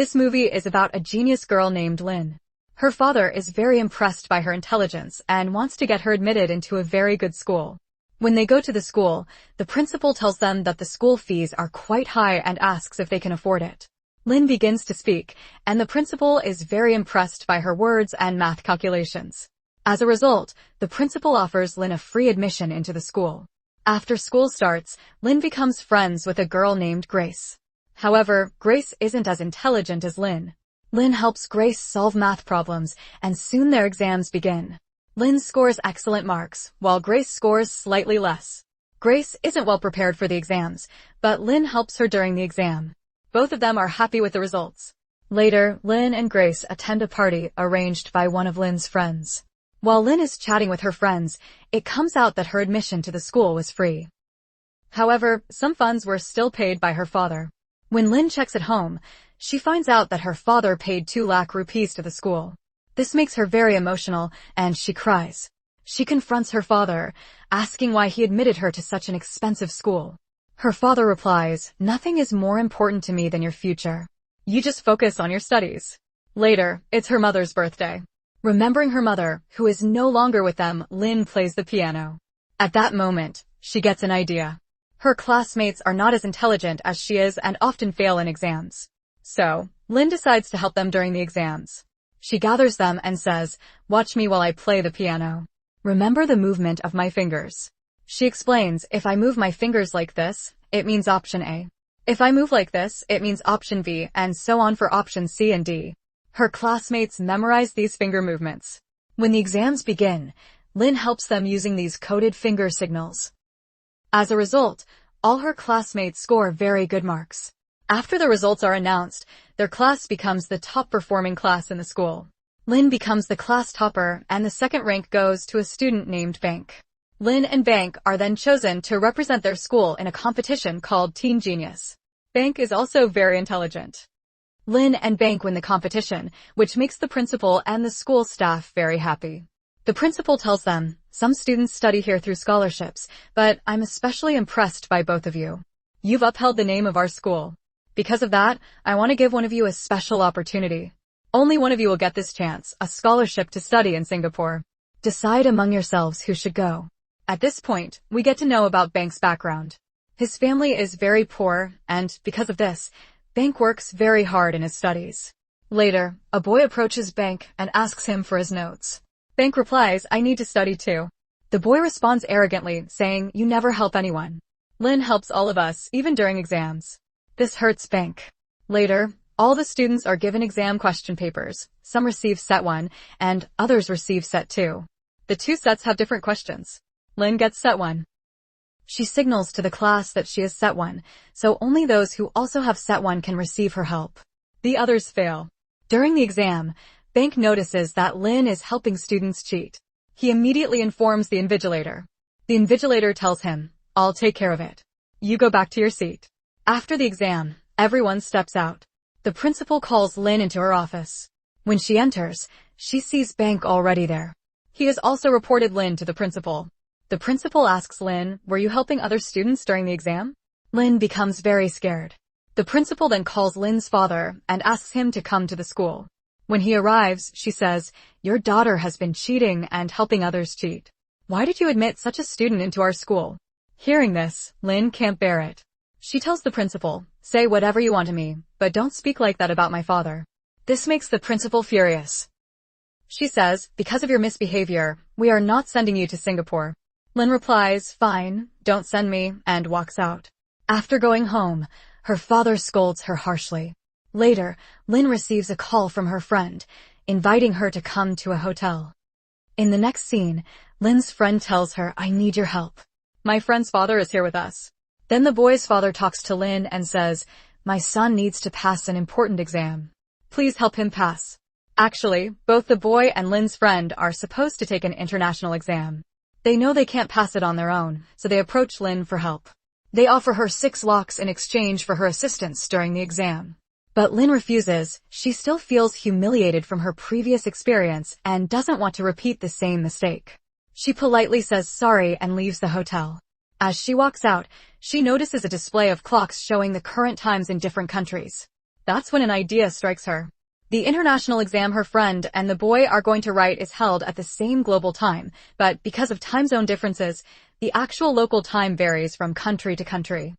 This movie is about a genius girl named Lynn. Her father is very impressed by her intelligence and wants to get her admitted into a very good school. When they go to the school, the principal tells them that the school fees are quite high and asks if they can afford it. Lynn begins to speak, and the principal is very impressed by her words and math calculations. As a result, the principal offers Lynn a free admission into the school. After school starts, Lynn becomes friends with a girl named Grace. However, Grace isn't as intelligent as Lynn. Lynn helps Grace solve math problems, and soon their exams begin. Lynn scores excellent marks, while Grace scores slightly less. Grace isn't well prepared for the exams, but Lynn helps her during the exam. Both of them are happy with the results. Later, Lynn and Grace attend a party arranged by one of Lynn's friends. While Lynn is chatting with her friends, it comes out that her admission to the school was free. However, some funds were still paid by her father. When Lynn checks at home, she finds out that her father paid 2 lakh rupees to the school. This makes her very emotional, and she cries. She confronts her father, asking why he admitted her to such an expensive school. Her father replies, "Nothing is more important to me than your future. You just focus on your studies." Later, it's her mother's birthday. Remembering her mother, who is no longer with them, Lynn plays the piano. At that moment, she gets an idea. Her classmates are not as intelligent as she is and often fail in exams. So, Lynn decides to help them during the exams. She gathers them and says, "Watch me while I play the piano. Remember the movement of my fingers." She explains, if I move my fingers like this, it means option A. If I move like this, it means option B, and so on for options C and D. Her classmates memorize these finger movements. When the exams begin, Lynn helps them using these coded finger signals. As a result, all her classmates score very good marks. After the results are announced, their class becomes the top-performing class in the school. Lynn becomes the class topper, and the second rank goes to a student named Bank. Lynn and Bank are then chosen to represent their school in a competition called Teen Genius. Bank is also very intelligent. Lynn and Bank win the competition, which makes the principal and the school staff very happy. The principal tells them, "Some students study here through scholarships, but I'm especially impressed by both of you. You've upheld the name of our school. Because of that, I want to give one of you a special opportunity. Only one of you will get this chance, a scholarship to study in Singapore. Decide among yourselves who should go." At this point, we get to know about Bank's background. His family is very poor, and because of this, Bank works very hard in his studies. Later, a boy approaches Bank and asks him for his notes. Bank replies, "I need to study too." The boy responds arrogantly, saying, "You never help anyone. Lynn helps all of us, even during exams." This hurts Bank. Later, all the students are given exam question papers. Some receive set 1, and others receive set 2. The 2 sets have different questions. Lynn gets set 1. She signals to the class that she is set 1, so only those who also have set 1 can receive her help. The others fail. During the exam, Bank notices that Lynn is helping students cheat. He immediately informs the invigilator. The invigilator tells him, "I'll take care of it. You go back to your seat." After the exam, everyone steps out. The principal calls Lynn into her office. When she enters, she sees Bank already there. He has also reported Lynn to the principal. The principal asks Lynn, "Were you helping other students during the exam?" Lynn becomes very scared. The principal then calls Lynn's father and asks him to come to the school. When he arrives, she says, "Your daughter has been cheating and helping others cheat. Why did you admit such a student into our school?" Hearing this, Lynn can't bear it. She tells the principal, "Say whatever you want to me, but don't speak like that about my father." This makes the principal furious. She says, "Because of your misbehavior, we are not sending you to Singapore." Lynn replies, "Fine, don't send me," and walks out. After going home, her father scolds her harshly. Later, Lynn receives a call from her friend, inviting her to come to a hotel. In the next scene, Lynn's friend tells her, "I need your help. My friend's father is here with us." Then the boy's father talks to Lynn and says, "My son needs to pass an important exam. Please help him pass." Actually, both the boy and Lynn's friend are supposed to take an international exam. They know they can't pass it on their own, so they approach Lynn for help. They offer her 6 lakhs in exchange for her assistance during the exam. But Lynn refuses. She still feels humiliated from her previous experience and doesn't want to repeat the same mistake. She politely says sorry and leaves the hotel. As she walks out, she notices a display of clocks showing the current times in different countries. That's when an idea strikes her. The international exam her friend and the boy are going to write is held at the same global time, but because of time zone differences, the actual local time varies from country to country.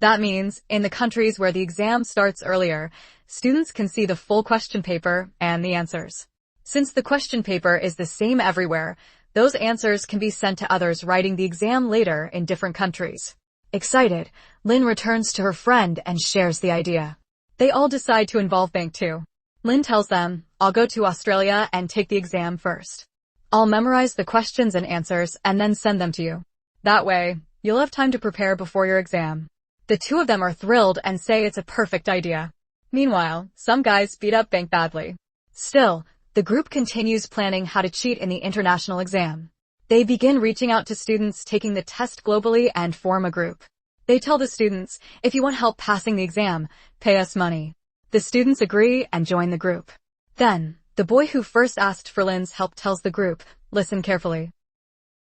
That means, in the countries where the exam starts earlier, students can see the full question paper and the answers. Since the question paper is the same everywhere, those answers can be sent to others writing the exam later in different countries. Excited, Lynn returns to her friend and shares the idea. They all decide to involve Bank too. Lynn tells them, I'll go to Australia and take the exam first. I'll memorize the questions and answers and then send them to you. That way, you'll have time to prepare before your exam. The two of them are thrilled and say it's a perfect idea. Meanwhile, some guys beat up Bank badly. Still, the group continues planning how to cheat in the international exam. They begin reaching out to students taking the test globally and form a group. They tell the students, if you want help passing the exam, pay us money. The students agree and join the group. Then, the boy who first asked for Lynn's help tells the group, listen carefully.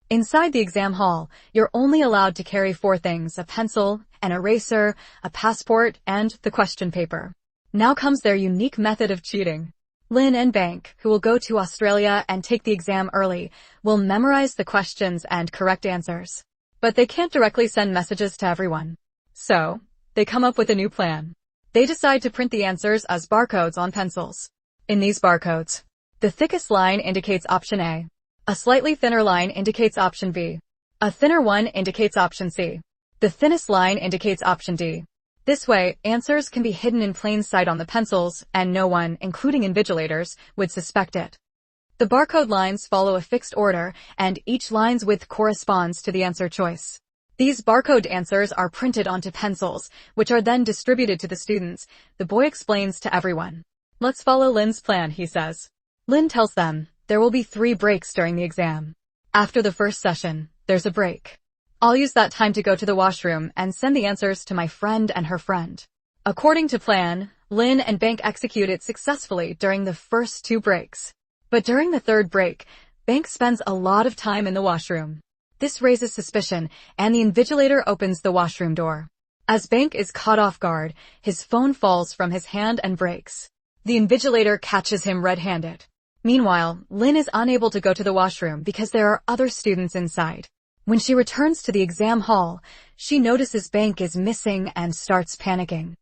Inside the exam hall, you're only allowed to carry 4 things: a pencil, an eraser, a passport, and the question paper. Now comes their unique method of cheating. Lynn and Bank, who will go to Australia and take the exam early, will memorize the questions and correct answers. But they can't directly send messages to everyone. So, they come up with a new plan. They decide to print the answers as barcodes on pencils. In these barcodes, the thickest line indicates option A. A slightly thinner line indicates option B. A thinner one indicates option C. The thinnest line indicates option D. This way, answers can be hidden in plain sight on the pencils, and no one, including invigilators, would suspect it. The barcode lines follow a fixed order, and each line's width corresponds to the answer choice. These barcode answers are printed onto pencils, which are then distributed to the students. The boy explains to everyone. Let's follow Lynn's plan, he says. Lynn tells them, there will be 3 breaks during the exam. After the first session, there's a break. I'll use that time to go to the washroom and send the answers to my friend and her friend. According to plan, Lynn and Bank execute it successfully during the first 2 breaks. But during the 3rd break, Bank spends a lot of time in the washroom. This raises suspicion, and the invigilator opens the washroom door. As Bank is caught off guard, his phone falls from his hand and breaks. The invigilator catches him red-handed. Meanwhile, Lynn is unable to go to the washroom because there are other students inside. When she returns to the exam hall, she notices Bank is missing and starts panicking.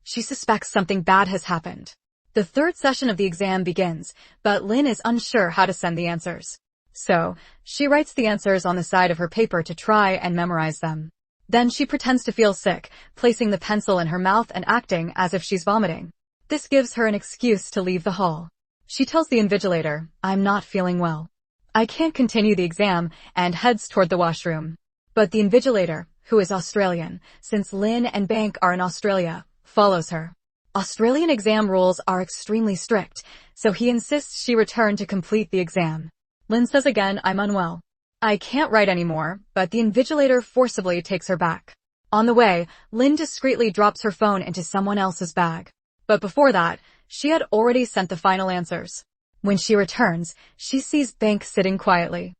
She suspects something bad has happened. The 3rd session of the exam begins, but Lynn is unsure how to send the answers. So, she writes the answers on the side of her paper to try and memorize them. Then she pretends to feel sick, placing the pencil in her mouth and acting as if she's vomiting. This gives her an excuse to leave the hall. She tells the invigilator, I'm not feeling well. I can't continue the exam, and heads toward the washroom. But the invigilator, who is Australian, since Lynn and Bank are in Australia, follows her. Australian exam rules are extremely strict, so he insists she return to complete the exam. Lynn says again, I'm unwell. I can't write anymore, but the invigilator forcibly takes her back. On the way, Lynn discreetly drops her phone into someone else's bag. But before that, she had already sent the final answers. When she returns, she sees Bank sitting quietly.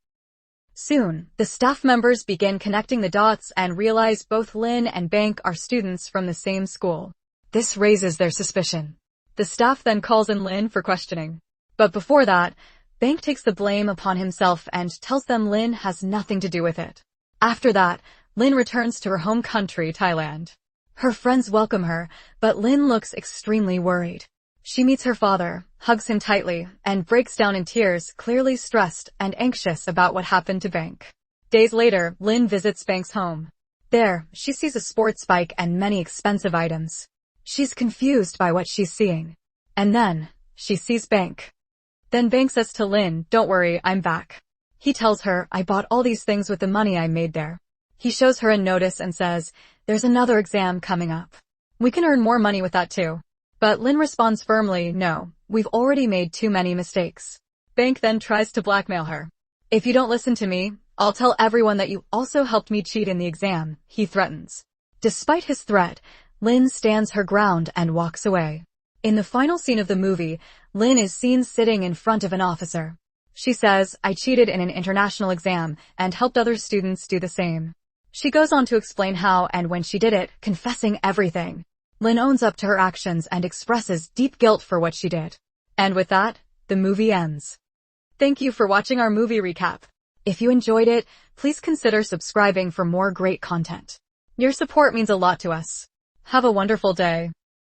Soon, the staff members begin connecting the dots and realize both Lynn and Bank are students from the same school. This raises their suspicion. The staff then calls in Lynn for questioning. But before that, Bank takes the blame upon himself and tells them Lynn has nothing to do with it. After that, Lynn returns to her home country, Thailand. Her friends welcome her, but Lynn looks extremely worried. She meets her father, hugs him tightly, and breaks down in tears, clearly stressed and anxious about what happened to Bank. Days later, Lynn visits Bank's home. There, she sees a sports bike and many expensive items. She's confused by what she's seeing. And then, she sees Bank. Then Bank says to Lynn, don't worry, I'm back. He tells her, I bought all these things with the money I made there. He shows her a notice and says, there's another exam coming up. We can earn more money with that too. But Lynn responds firmly, no, we've already made too many mistakes. Bank then tries to blackmail her. If you don't listen to me, I'll tell everyone that you also helped me cheat in the exam, he threatens. Despite his threat, Lynn stands her ground and walks away. In the final scene of the movie, Lynn is seen sitting in front of an officer. She says, I cheated in an international exam and helped other students do the same. She goes on to explain how and when she did it, confessing everything. Lynn owns up to her actions and expresses deep guilt for what she did. And with that, the movie ends. Thank you for watching our movie recap. If you enjoyed it, please consider subscribing for more great content. Your support means a lot to us. Have a wonderful day.